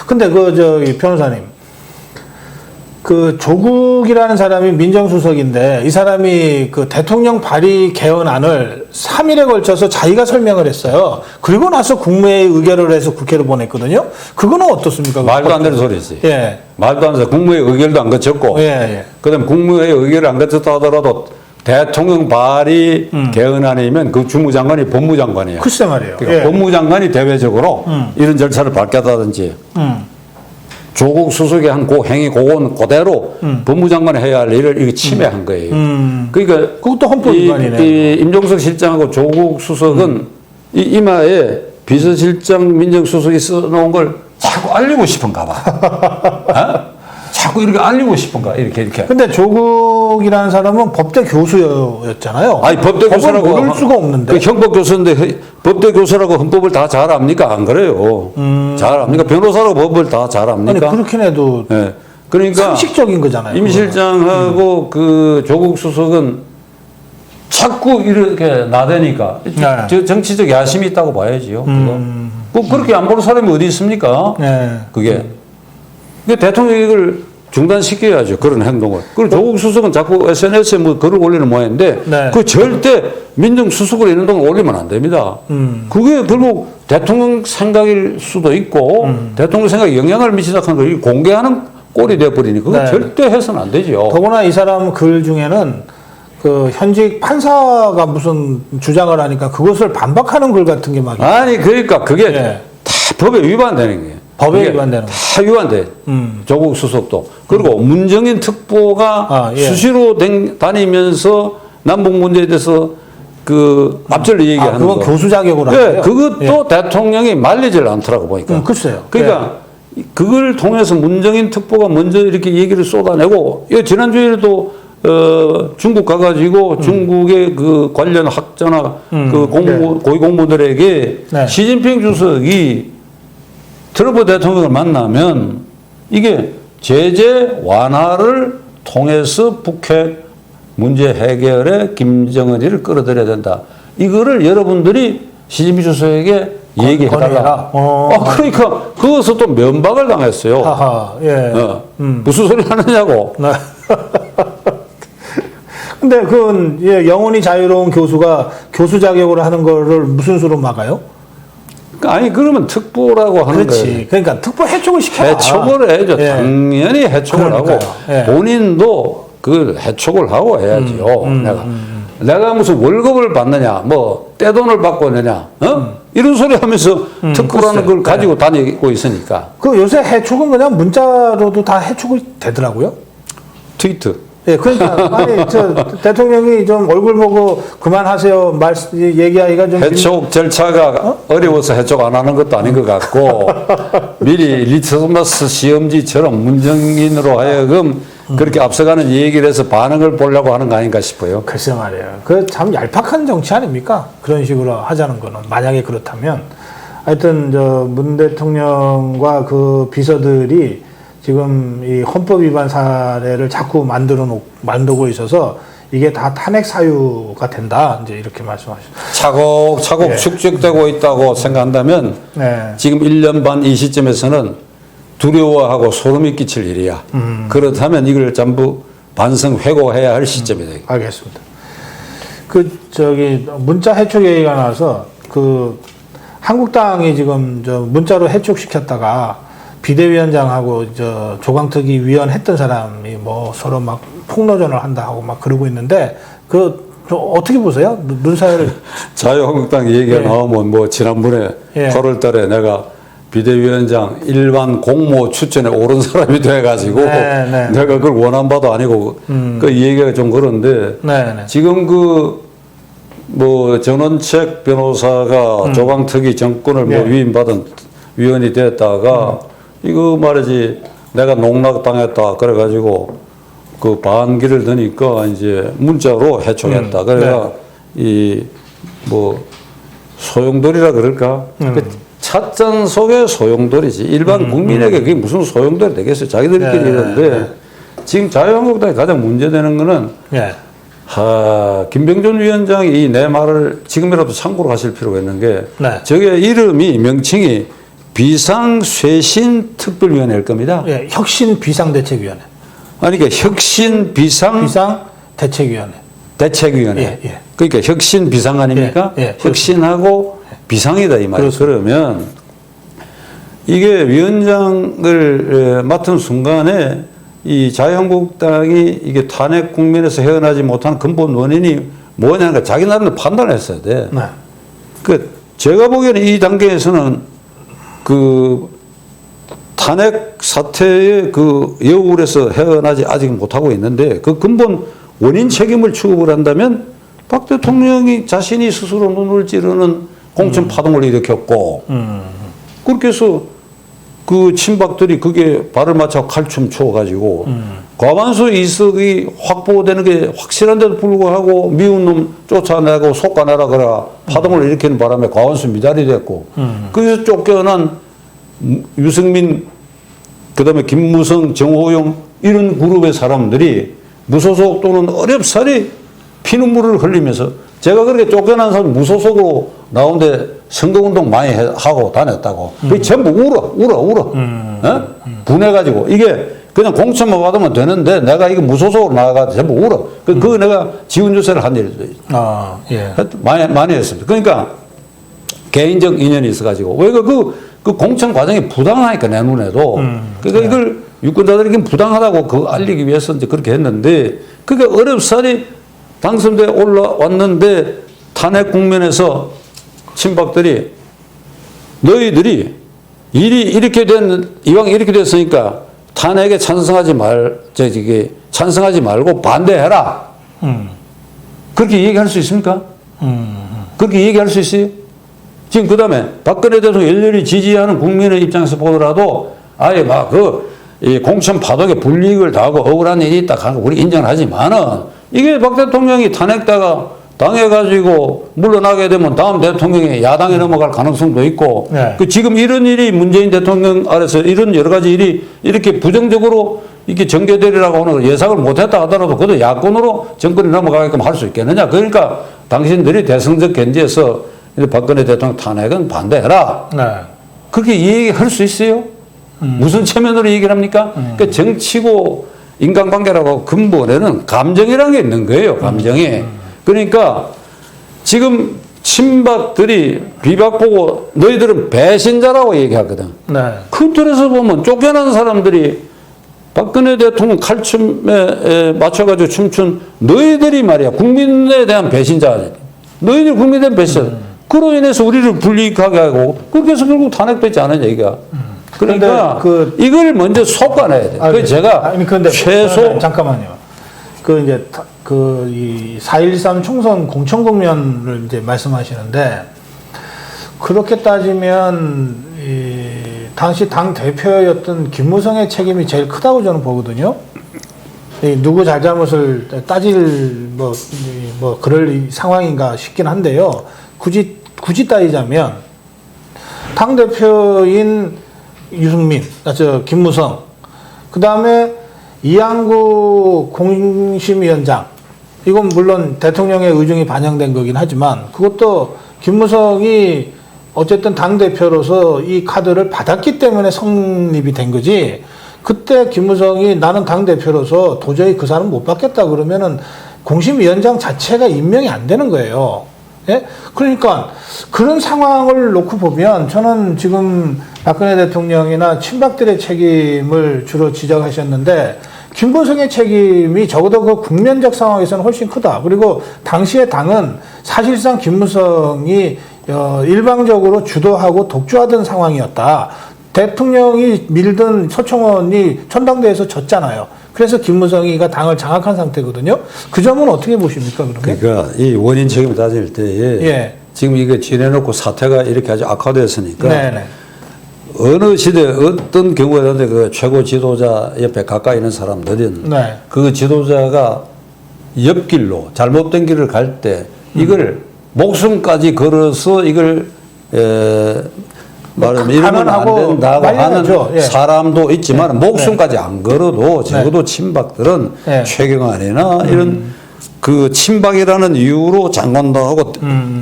근데 이 변호사님 그 조국이라는 사람이 민정수석인데 이 사람이 그 대통령 발의 개헌안을 3일에 걸쳐서 자기가 설명을 했어요. 그리고 나서 국무회의 의결을 해서 국회로 보냈거든요. 그거는 어떻습니까? 말도 안 되는 소리지. 예. 말도 안 돼. 국무회의 의결도 안 거쳤고, 예, 예. 그다음 국무회의 의결을 안 거쳤다 하더라도 대통령 발의 개헌안이면 그 주무장관이 법무장관이에요. 글쎄 말이에요. 그러니까 예. 법무장관이 대외적으로 이런 절차를 밟겠다든지 조국 수석의 한 행위 그건 그대로 법무장관이 해야 할 일을 이거 침해한 거예요. 그러니까 그것도 헌법 위반이네. 이 임종석 실장하고 조국 수석은 이 이마에 비서실장 민정수석이 써놓은 걸 자꾸 알리고 싶은가 봐. 어? 자꾸 이렇게 알리고 싶은가 이렇게. 근데 조국이라는 사람은 법대 교수였잖아요. 아니 법대 교수라고 모를 수가 없는데. 그 형법 교수인데 법대 교수라고 헌법을 다 잘 압니까? 안 그래요. 잘 압니까? 변호사라고 법을 다 잘 아니 압니까? 그렇긴 해도 예. 그러니까 상식적인 거잖아요. 임 실장하고 그 조국 수석은 자꾸 이렇게 나대니까 네. 저 정치적 야심이 있다고 봐야지요. 그거. 꼭 그렇게 안 보는 사람이 어디 있습니까? 네. 그게. 대통령이 이걸 중단시켜야죠. 그런 행동을. 그리고 조국 수석은 자꾸 SNS에 뭐 글을 올리는 모양인데 네. 그 절대 민정수석으로 있는 동안 올리면 안 됩니다. 그게 결국 대통령 생각일 수도 있고 대통령 생각에 영향을 미치다 하는 걸 공개하는 꼴이 돼버리니 그거 네. 절대 해서는 안 되죠. 더구나 이 사람 글 중에는 그 현직 판사가 무슨 주장을 하니까 그것을 반박하는 글 같은 게 막 아니 그러니까 그게 예. 다 법에 위반되는 거예요. 법에 그게 위반되는 거. 다 위반돼. 조국 수석도. 그리고 문정인 특보가 예. 수시로 다니면서 남북 문제에 대해서 그 앞절로 얘기하는 그건 거. 교수 자격으로 예, 하고요. 그것도 대통령이 말리질 않더라고 보니까. 글쎄요. 그러니까 그걸 통해서 문정인 특보가 먼저 이렇게 얘기를 쏟아내고, 이 지난주에도 중국 가가지고 중국의 그 관련 학자나 그 고위공무들에게 네. 시진핑 주석이 트럼프 대통령을 만나면 이게 제재 완화를 통해서 북핵 문제 해결에 김정은이를 끌어들여야 된다. 이거를 여러분들이 시진핑 주석에게 얘기해달라. 그러니까 거기서 또 면박을 당했어요. 하하, 예. 무슨 소리 하느냐고. 네. 근데 그건 예, 영혼이 자유로운 교수가 교수 자격으로 하는 거를 무슨 수로 막아요? 아니 그러면 특보라고 하는 그렇지. 거예요. 그러니까 특보 해촉을 시켜라. 해촉을 해야죠. 예. 당연히 해촉을 하고 그러니까요. 예. 본인도 그 해촉을 하고 해야지요. 내가 무슨 월급을 받느냐, 뭐 떼돈을 받고 있느냐, 이런 소리 하면서 특보라는 걸 가지고 다니고 있으니까. 그 요새 해촉은 그냥 문자로도 다 해촉이 되더라고요. 트위트. 예, 그러니까 아니 저 대통령이 좀 얼굴 보고 그만하세요 얘기하기가 좀 해촉 절차가 어려워서 해촉 안 하는 것도 아닌 것 같고 미리 리트머스 시험지처럼 문정인으로 하여금 그렇게 앞서가는 얘기를 해서 반응을 보려고 하는 거 아닌가 싶어요. 글쎄 말이에요. 그 참 얄팍한 정치 아닙니까? 그런 식으로 하자는 거는 만약에 그렇다면 하여튼 저 문 대통령과 그 비서들이 지금 이 헌법 위반 사례를 자꾸 만들고 있어서 이게 다 탄핵 사유가 된다. 이제 이렇게 말씀하셨어요. 차곡차곡 예. 축적되고 있다고 생각한다면 네. 지금 1년 반 이 시점에서는 두려워하고 소름이 끼칠 일이야. 그렇다면 이걸 전부 반성 회고해야 할 시점이다. 알겠습니다. 그 저기 문자 해촉 얘기가 나와서 그 한국당이 지금 저 문자로 해촉시켰다가 비대위원장하고 저 조강특위 위원 했던 사람이 뭐 서로 막 폭로전을 한다 하고 막 그러고 있는데 그 어떻게 보세요? 눈 사이를 자유한국당 얘기가 예. 나오면 뭐 지난번에 예. 8월 달에 내가 비대위원장 일반 공모 추천에 오른 사람이 돼가지고 네, 네. 내가 그걸 원한 바도 아니고 그 얘기가 좀 그런데 네, 네. 지금 그 뭐 전원책 변호사가 조강특위 정권을 뭐 예. 위임받은 위원이 됐다가 이거 말이지 내가 농락당했다 그래가지고 그 반기를 드니까 이제 문자로 해촉했다. 그래가 이 뭐 소용돌이라 그럴까? 그 찻잔 속의 소용돌이지. 일반 국민에게 그게 무슨 소용돌이 되겠어요? 자기들끼리 네, 이러는데 네. 지금 자유한국당이 가장 문제되는 거는 예. 김병준 위원장이 이 내 말을 지금이라도 참고로 하실 필요가 있는 게 네. 저게 이름이 명칭이 비상쇄신 특별위원회일 겁니다. 예, 혁신 비상대책위원회. 아니, 그러니까 혁신 비상 대책위원회. 대책위원회. 예, 예. 그러니까 혁신 비상 아닙니까? 예, 예, 혁신하고 비상이다 이 말이에요. 그러면 이게 위원장을 맡은 순간에 이 자유한국당이 이게 탄핵 국면에서 헤어나지 못한 근본 원인이 뭐냐니까 자기 나름대로 판단을 했어야 돼. 네. 그 제가 보기에는 이 단계에서는 그 탄핵 사태의 그 여울에서 헤어나지 아직 못하고 있는데 그 근본 원인 책임을 추구를 한다면 박 대통령이 자신이 스스로 눈을 찌르는 공천 파동을 일으켰고 그렇게 해서 그 친박들이 그게 발을 맞춰 칼춤 추어가지고 과반수 이석이 확보되는 게 확실한데도 불구하고 미운 놈 쫓아내고 속아내라 그라 파동을 일으키는 바람에 과반수 미달이 됐고 거기서 쫓겨난 유승민 그다음에 김무성 정호영 이런 그룹의 사람들이 무소속 또는 어렵사리 피눈물을 흘리면서 제가 그렇게 쫓겨난 사람 무소속으로 나오는데 선거운동 많이 하고 다녔다고. 그게 전부 울어. 분해가지고. 이게 그냥 공천만 받으면 되는데 내가 이거 무소속으로 나가서 전부 울어. 그거 내가 지원주세를 한 일도 있어요. 아, 예. 많이 했습니다. 그러니까 개인적 인연이 있어가지고. 왜 그 공천 과정이 부당하니까 내 눈에도. 그러니까 이걸 유권자들에게 부당하다고 그거 알리기 위해서 이제 그렇게 했는데 그게 어렵사리 당선돼 올라왔는데 탄핵 국면에서 친박들이 너희들이 일이 이렇게 이왕 이렇게 됐으니까 탄핵에 찬성하지 말고 반대해라. 그렇게 얘기할 수 있습니까? 그렇게 얘기할 수 있어요? 지금 그 다음에 박근혜 대통령 열렬히 지지하는 국민의 입장에서 보더라도 아예 막 이 공천 파동에 불이익을 당하고 억울한 일이 있다 하는 거 우리 인정하지만은 이게 박 대통령이 탄핵다가 당해가지고 물러나게 되면 다음 대통령이 야당에 넘어갈 가능성도 있고 네. 그 지금 이런 일이 문재인 대통령 아래서 이런 여러 가지 일이 이렇게 부정적으로 이렇게 전개되리라고 하는 걸 예상을 못했다 하더라도 그것도 야권으로 정권이 넘어가게끔 할 수 있겠느냐. 그러니까 당신들이 대승적 견지에서 박근혜 대통령 탄핵은 반대해라. 네. 그렇게 얘기할 수 있어요? 무슨 체면으로 얘기를 합니까? 그러니까 정치고 인간관계라고 근본에는 감정이라는 게 있는 거예요. 감정이. 그러니까 지금 친박들이 비박보고 너희들은 배신자라고 얘기하거든. 네. 큰 틀에서 보면 쫓겨난 사람들이 박근혜 대통령 칼춤에 맞춰가지고 춤춘 너희들이 말이야. 국민에 대한 배신자. 너희들 국민에 대한 배신자. 그로 인해서 우리를 불이익하게 하고 그렇게 해서 결국 탄핵됐지 않은 얘기가. 그러니까 이걸 먼저 솎아내야 돼. 그래서 제가 근데 최소 잠깐만요. 이 4.13 총선 공천 국면을 이제 말씀하시는데 그렇게 따지면 당시 당 대표였던 김무성의 책임이 제일 크다고 저는 보거든요. 누구 잘잘못을 따질 그럴 상황인가 싶긴 한데요. 굳이 따지자면 당 대표인 유승민, 김무성, 그 다음에 이양구 공심위원장, 이건 물론 대통령의 의중이 반영된 거긴 하지만 그것도 김무성이 어쨌든 당대표로서 이 카드를 받았기 때문에 성립이 된 거지. 그때 김무성이 나는 당대표로서 도저히 그 사람 못 받겠다 그러면은 공심위원장 자체가 임명이 안 되는 거예요. 예? 그러니까 그런 상황을 놓고 보면 저는 지금 박근혜 대통령이나 친박들의 책임을 주로 지적하셨는데 김무성의 책임이 적어도 그 국면적 상황에서는 훨씬 크다. 그리고 당시의 당은 사실상 김무성이 일방적으로 주도하고 독주하던 상황이었다. 대통령이 밀던 서청원이 전당대회에서 졌잖아요. 그래서 김무성이가 당을 장악한 상태거든요. 그 점은 어떻게 보십니까, 그러면? 그러니까 이 원인 책임을 따질 때에 지금 이거 지내놓고 사태가 이렇게 아주 악화됐으니까 네네. 어느 시대 어떤 경우에든지 그 최고 지도자 옆에 가까이 있는 사람들은 그 지도자가 옆길로 잘못된 길을 갈 때 이걸 목숨까지 걸어서 이걸 말하면 이러면 안 된다고 하는 사람도 있지만 목숨까지 안 걸어도 적어도 친박들은 최경환이나 이런 그 친박이라는 이유로 장관도 하고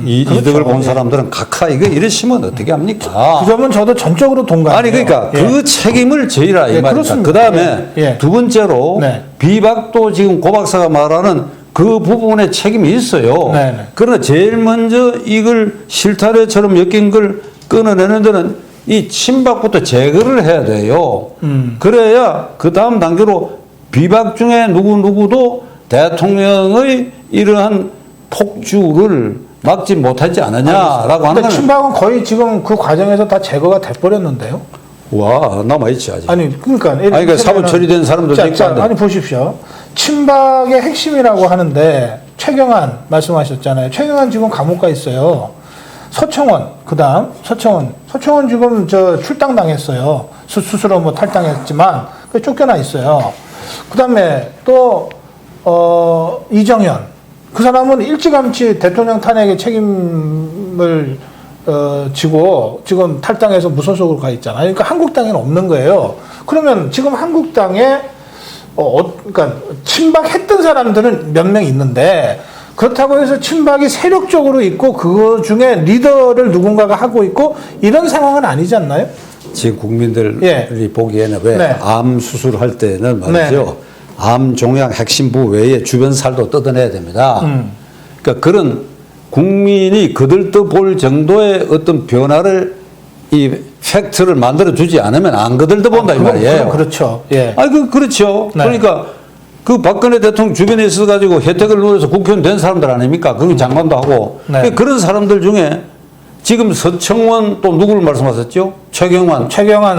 이득을 그렇죠. 본 사람들은 각하 이거 이러시면 어떻게 합니까? 그 점은 저도 전적으로 동감해요. 아니 그러니까 예. 그 책임을 져라 이 예, 말입니다. 그렇습니다. 그 다음에 예, 예. 두 번째로 네. 비박도 지금 고 박사가 말하는 그 부분에 책임이 있어요. 네, 네. 그러나 제일 먼저 이걸 실타래처럼 엮인 걸 끊어내는 데는 이 친박부터 제거를 해야 돼요. 그래야 그 다음 단계로 비박 중에 누구도 대통령의 이러한 폭주를 막지 못하지 않느냐라고 하는 근데 거는 친박은 거의 지금 그 과정에서 다 제거가 돼버렸는데요. 와 남아있지 아직. 아니 그러니까 그러니까 사법 처리된 사람들도 있고 한데. 아니 보십시오. 친박의 핵심이라고 하는데 최경환 말씀하셨잖아요. 최경환 지금 감옥 가 있어요. 서청원 그다음 서청원 지금 저 출당 당했어요. 스스로 뭐 탈당했지만 쫓겨나 있어요. 그다음에 또 이정현 그 사람은 일찌감치 대통령 탄핵의 책임을 지고 지금 탈당해서 무소속으로 가 있잖아요. 그러니까 한국당에는 없는 거예요. 그러면 지금 한국당에 그러니까 친박했던 사람들은 몇 명 있는데 그렇다고 해서 친박이 세력적으로 있고 그 중에 리더를 누군가가 하고 있고 이런 상황은 아니지 않나요? 지금 국민들이 예. 보기에는 왜 네. 암 수술할 때는 말이죠. 네. 암 종양 핵심부 외에 주변 살도 뜯어내야 됩니다. 그러니까 그런 국민이 거들떠 볼 정도의 어떤 변화를 이 팩트를 만들어 주지 않으면 안 거들떠 본다 이 말이에요. 그렇죠. 예. 그렇죠. 네. 그러니까 그 박근혜 대통령 주변에 있어가지고 혜택을 누려서 국회의원 된 사람들 아닙니까? 그리고 장관도 하고. 네. 그런 사람들 중에 지금 서청원 또 누구를 말씀하셨죠? 최경환,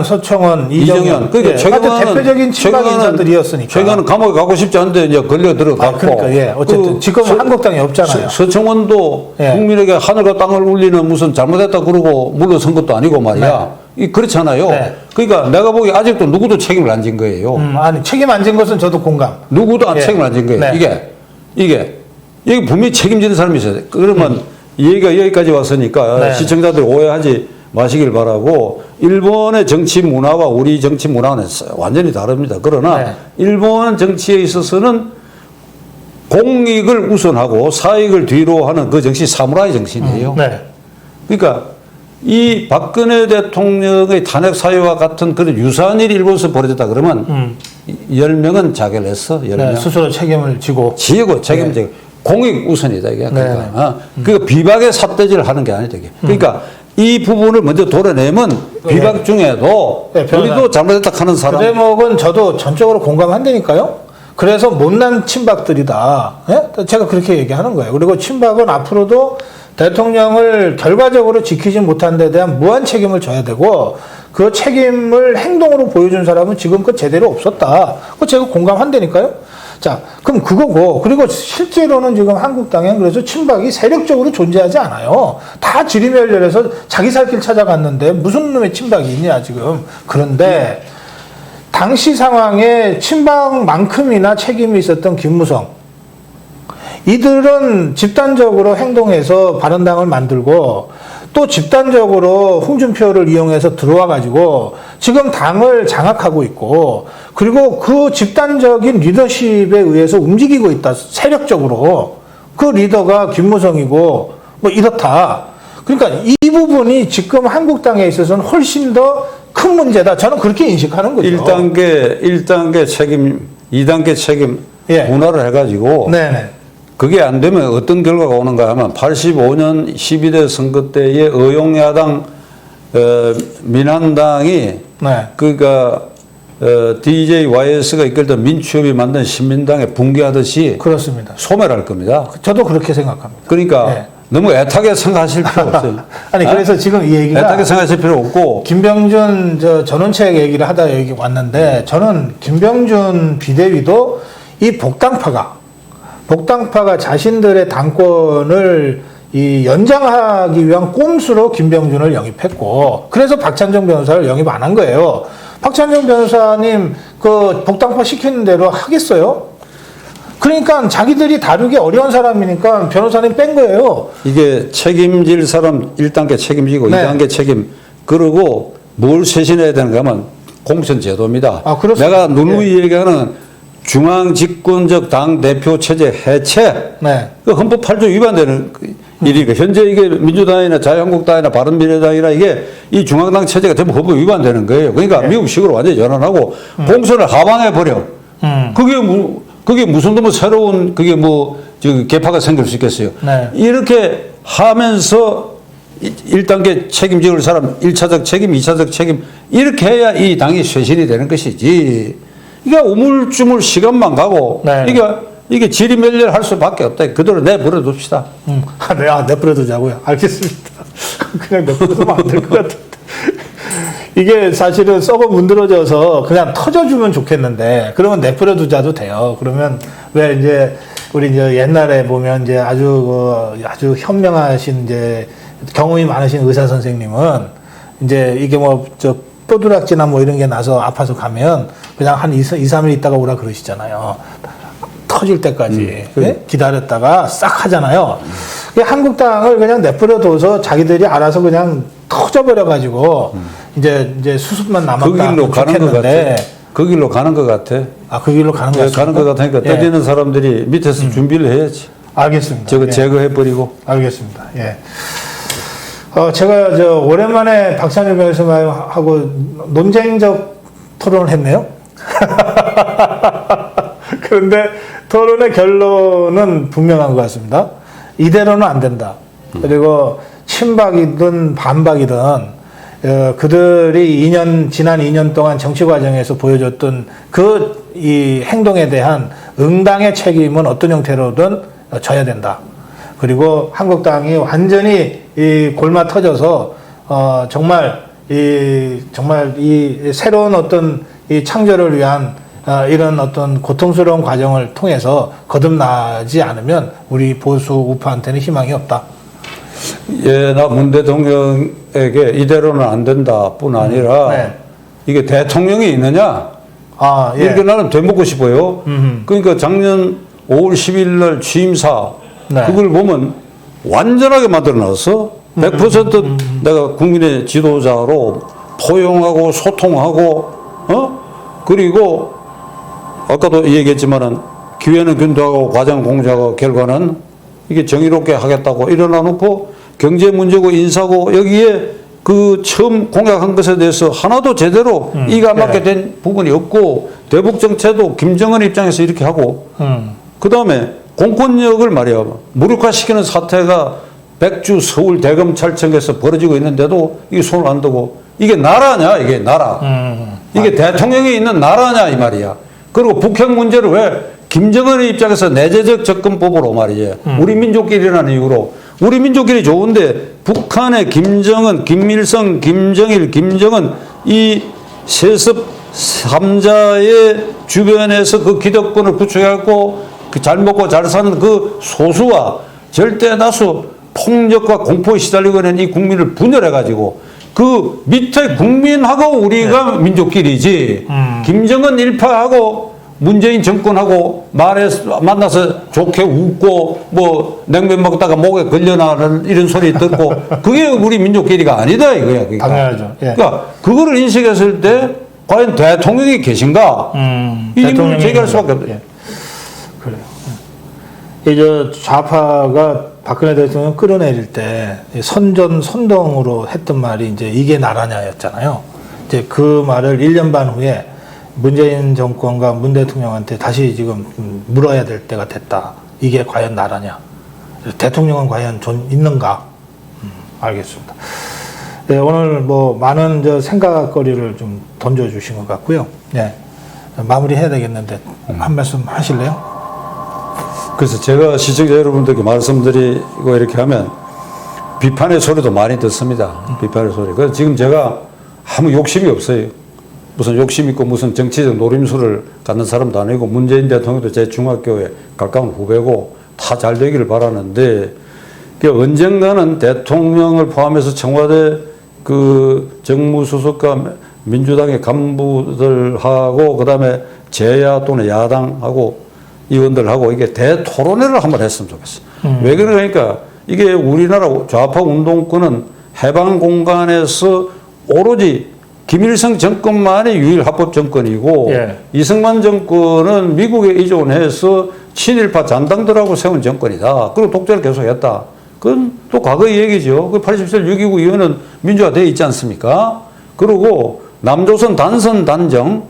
서청원, 이정현. 그러니까 예. 최경환은 대표적인 친박 인사들이었으니까. 최경환은 감옥에 가고 싶지 않은데 이제 걸려 들어갔고. 그러니까 예. 어쨌든 지금 한국당이 없잖아요. 서청원도 예. 국민에게 하늘과 땅을 울리는 무슨 잘못했다 그러고 물러선 것도 아니고 말이야. 그렇잖아요. 네. 그러니까 내가 보기에 아직도 누구도 책임을 안 진 거예요. 아니 책임 안 진 것은 저도 공감. 누구도 예. 책임을 안 진 거예요. 네. 이게 분명히 책임지는 사람이 있어야 돼. 그러면 이 얘기가 여기까지 왔으니까 네. 시청자들 오해하지 마시길 바라고 일본의 정치 문화와 우리 정치 문화는 완전히 다릅니다. 그러나 네. 일본 정치에 있어서는 공익을 우선하고 사익을 뒤로 하는 그 정치 사무라이 정신이에요. 네. 그러니까 이 박근혜 대통령의 탄핵 사유와 같은 그런 유사한 일이 일본에서 벌어졌다 그러면 10명은 자결 했어. 10명. 네. 스스로 책임을 지고. 지고 책임지고 공익 우선이다 이게. 그러니까 그 비박의 삿대질을 하는 게 아니다 이게. 그러니까 이 부분을 먼저 도려내면 비박 중에도 네, 우리도 잘못했다 하는 그 사람. 대목은 저도 전적으로 공감한다니까요. 그래서 못난 친박들이다. 예? 제가 그렇게 얘기하는 거예요. 그리고 친박은 앞으로도 대통령을 결과적으로 지키지 못한 데 대한 무한 책임을 져야 되고 그 책임을 행동으로 보여준 사람은 지금껏 제대로 없었다. 그거 제가 공감한다니까요. 자, 그럼 그거고, 그리고 실제로는 지금 한국당엔 그래서 친박이 세력적으로 존재하지 않아요. 다 지리멸렬해서 자기 살 길 찾아갔는데 무슨 놈의 친박이 있냐, 지금. 그런데 당시 상황에 친박만큼이나 책임이 있었던 김무성, 이들은 집단적으로 행동해서 바른당을 만들고 또 집단적으로 홍준표를 이용해서 들어와 가지고 지금 당을 장악하고 있고 그리고 그 집단적인 리더십에 의해서 움직이고 있다. 세력적으로. 그 리더가 김무성이고 뭐 이렇다. 그러니까 이 부분이 지금 한국당에 있어서는 훨씬 더 큰 문제다. 저는 그렇게 인식하는 거죠. 1단계 책임, 2단계 책임 예. 분할을 해가지고 네네. 그게 안 되면 어떤 결과가 오는가 하면 85년 12대 선거 때의 의용야당 민한당이 네. 그러니까 DJYS가 이끌던 민추협이 만든 신민당에 붕괴하듯이 그렇습니다. 소멸할 겁니다. 저도 그렇게 생각합니다. 그러니까 네. 너무 애타게 생각하실 필요 없어요. 아니 그래서 지금 이 얘기가 애타게 생각하실 필요 없고 김병준 전원책 얘기를 하다 여기 왔는데 저는 김병준 비대위도 이 복당파가 자신들의 당권을 이 연장하기 위한 꼼수로 김병준을 영입했고 그래서 박찬정 변호사를 영입 안 한 거예요. 박찬정 변호사님 그 복당파 시키는 대로 하겠어요? 그러니까 자기들이 다루기 어려운 사람이니까 변호사님 뺀 거예요. 이게 책임질 사람 1단계 책임지고 네. 2단계 책임 그러고 뭘 쇄신해야 되는가 하면 공천 제도입니다. 아, 그렇습니다. 내가 누누이 얘기하는 중앙 집권적 당 대표 체제 해체. 네. 그 헌법 8조 위반되는 일이니까 현재 이게 민주당이나 자유한국당이나 바른미래당이나 이게 이 중앙당 체제가 전부 헌법 위반되는 거예요. 그러니까 네. 미국식으로 완전히 전환하고 공천을 하방해 버려. 그게 무슨 뭐 새로운 그게 뭐 개파가 생길 수 있겠어요. 네. 이렇게 하면서 1단계 책임질 사람 1차적 책임, 2차적 책임 이렇게 해야 이 당이 쇄신이 되는 것이지. 이게 우물쭈물 시간만 가고 네. 이게 지리멸렬할 수밖에 없다. 그대로 내버려 둡시다. 네, 내버려 두자고요. 알겠습니다. 그냥 내버려 두면 안 될 것 같은데. 이게 사실은 썩어 문드러져서 그냥 터져주면 좋겠는데, 그러면 내버려 두자도 돼요. 그러면 왜 이제, 우리 이제 옛날에 보면 이제 아주 현명하신 이제 경험이 많으신 의사 선생님은 이제 이게 뭐 뼈두락지나 뭐 이런 게 나서 아파서 가면 그냥 한 2-3일 있다가 오라 그러시잖아요. 터질 때까지 기다렸다가 싹 하잖아요. 한국당을 그냥 내버려둬서 자기들이 알아서 그냥 터져버려가지고 이제 수습만 남았다. 그 길로 가는 것 같아. 그 길로 가는 것 같아. 그 길로 가는 것 같습니까? 가는 것 같으니까 때리는 사람들이 밑에서 준비를 해야지. 알겠습니다. 저거 제거해버리고. 알겠습니다. 예. 제가 오랜만에 박찬일 변호사하고 논쟁적 토론을 했네요. 그런데 토론의 결론은 분명한 것 같습니다. 이대로는 안 된다. 그리고 친박이든 반박이든 그들이 지난 2년 동안 정치 과정에서 보여줬던 이 행동에 대한 응당의 책임은 어떤 형태로든 져야 된다. 그리고 한국당이 완전히 골마 터져서 정말 이 새로운 어떤 이 창조를 위한 이런 어떤 고통스러운 과정을 통해서 거듭나지 않으면 우리 보수 우파한테는 희망이 없다. 예, 나 문 대통령에게 이대로는 안 된다 뿐 아니라 네. 이게 대통령이 있느냐? 예. 이렇게 나는 되묻고 싶어요. 그러니까 작년 5월 10일 날 취임사 네. 그걸 보면 완전하게 만들어놨어. 100% 내가 국민의 지도자로 포용하고 소통하고 그리고 아까도 얘기했지만은 기회는 균등하고 과정 공정하고 결과는 이게 정의롭게 하겠다고 일어나 놓고 경제 문제고 인사고 여기에 그 처음 공약한 것에 대해서 하나도 제대로 이가 맞게 된 부분이 없고 대북 정책도 김정은 입장에서 이렇게 하고 그 다음에 공권력을 말이야 무력화시키는 사태가 백주 서울 대검찰청에서 벌어지고 있는데도 이게 손을 안 대고 이게 나라냐 이게 나라 이게 대통령이 있는 나라냐 이 말이야. 그리고 북핵 문제를 왜 김정은의 입장에서 내재적 접근법으로 말이지 우리 민족끼리라는 이유로 우리 민족끼리 좋은데 북한의 김정은, 김일성, 김정일, 김정은 이 세습 3자의 주변에서 그 기득권을 구축해갖고 그 잘 먹고 잘 사는 그 소수와 절대 다수 폭력과 공포에 시달리고 있는 이 국민을 분열해가지고 그 밑에 국민하고 우리가 민족끼리지 김정은 일파하고 문재인 정권하고 만나서 좋게 웃고 뭐 냉면 먹다가 목에 걸려나는 이런 소리 듣고 그게 우리 민족끼리가 아니다 이거야. 그러니까. 당연하죠. 예. 그러니까 그거를 인식했을 때 과연 대통령이 계신가? 이 질문을 제기할 수밖에 없다. 예. 그래요. 이제 좌파가 박근혜 대통령 끌어내릴 때 선동으로 했던 말이 이제 이게 나라냐였잖아요. 이제 그 말을 1년 반 후에 문재인 정권과 문 대통령한테 다시 지금 물어야 될 때가 됐다. 이게 과연 나라냐? 대통령은 과연 있는가? 알겠습니다. 네, 오늘 뭐 많은 생각거리를 좀 던져주신 것 같고요. 네, 마무리해야 되겠는데 한 말씀 하실래요? 그래서 제가 시청자 여러분들께 말씀드리고 이렇게 하면 비판의 소리도 많이 듣습니다. 비판의 소리. 그래서 지금 제가 아무 욕심이 없어요. 무슨 욕심 있고 무슨 정치적 노림수를 갖는 사람도 아니고 문재인 대통령도 제 중학교에 가까운 후배고 다 잘 되기를 바라는데 언젠가는 대통령을 포함해서 청와대 그 정무수석과 민주당의 간부들하고 그다음에 제야 또는 야당하고 의원들하고 이게 대토론회를 한번 했으면 좋겠어. 왜 그러니까 이게 우리나라 좌파 운동권은 해방 공간에서 오로지 김일성 정권만이 유일 합법 정권이고 예. 이승만 정권은 미국에 의존해서 친일파 잔당들하고 세운 정권이다. 그리고 독재를 계속했다. 그건 또 과거의 얘기죠. 그 87 6.29 이후는 민주화되어 있지 않습니까? 그리고 남조선 단선 단정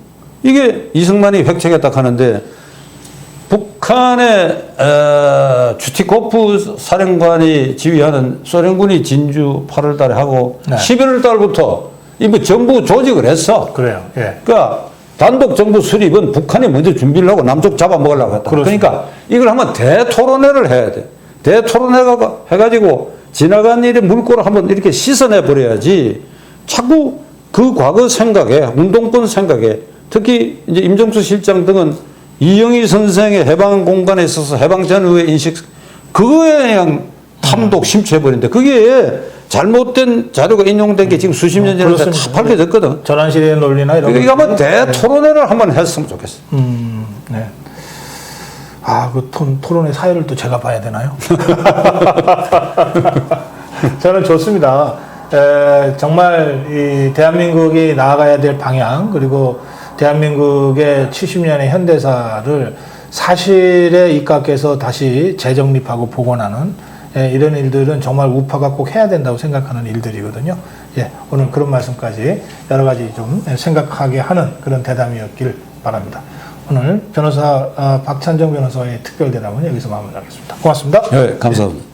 이게 이승만이 획책했다 하는데 북한의 주티코프 사령관이 지휘하는 소련군이 진주 8월 달에 하고 네. 11월 달부터 이뭐 정부 조직을 했어. 그래요. 예. 그러니까 단독 정부 수립은 북한이 먼저 준비를 하고 남쪽 잡아먹으려고 했다. 그렇습니다. 그러니까 이걸 한번 대토론회를 해야 돼. 대토론회가 해가지고 지나간 일의 물꼬를 한번 이렇게 씻어내 버려야지 자꾸 그 과거 생각에 운동권 생각에 특히 이제 임종수 실장 등은 이영희 선생의 해방 공간에 있어서 해방 전후의 인식 그거에 그냥 탐독 심취해버린데 그게 잘못된 자료가 인용된 게 지금 수십 년 전에 다 그렇습니다. pār겨졌거든. 전환시대의 논리나 이런 그러니까 한번 것들이- 대토론회를 한번 했으면 좋겠어. 네. 아, 그 토론의 사회를 또 제가 봐야 되나요? 저는 좋습니다. 정말 이 대한민국이 나아가야 될 방향 그리고 대한민국의 70년의 현대사를 사실에 입각해서 다시 재정립하고 복원하는 이런 일들은 정말 우파가 꼭 해야 된다고 생각하는 일들이거든요. 예, 오늘 그런 말씀까지 여러 가지 좀 생각하게 하는 그런 대담이었길 바랍니다. 오늘 변호사 박찬정 변호사의 특별 대담은 여기서 마무리하겠습니다. 고맙습니다. 네, 감사합니다.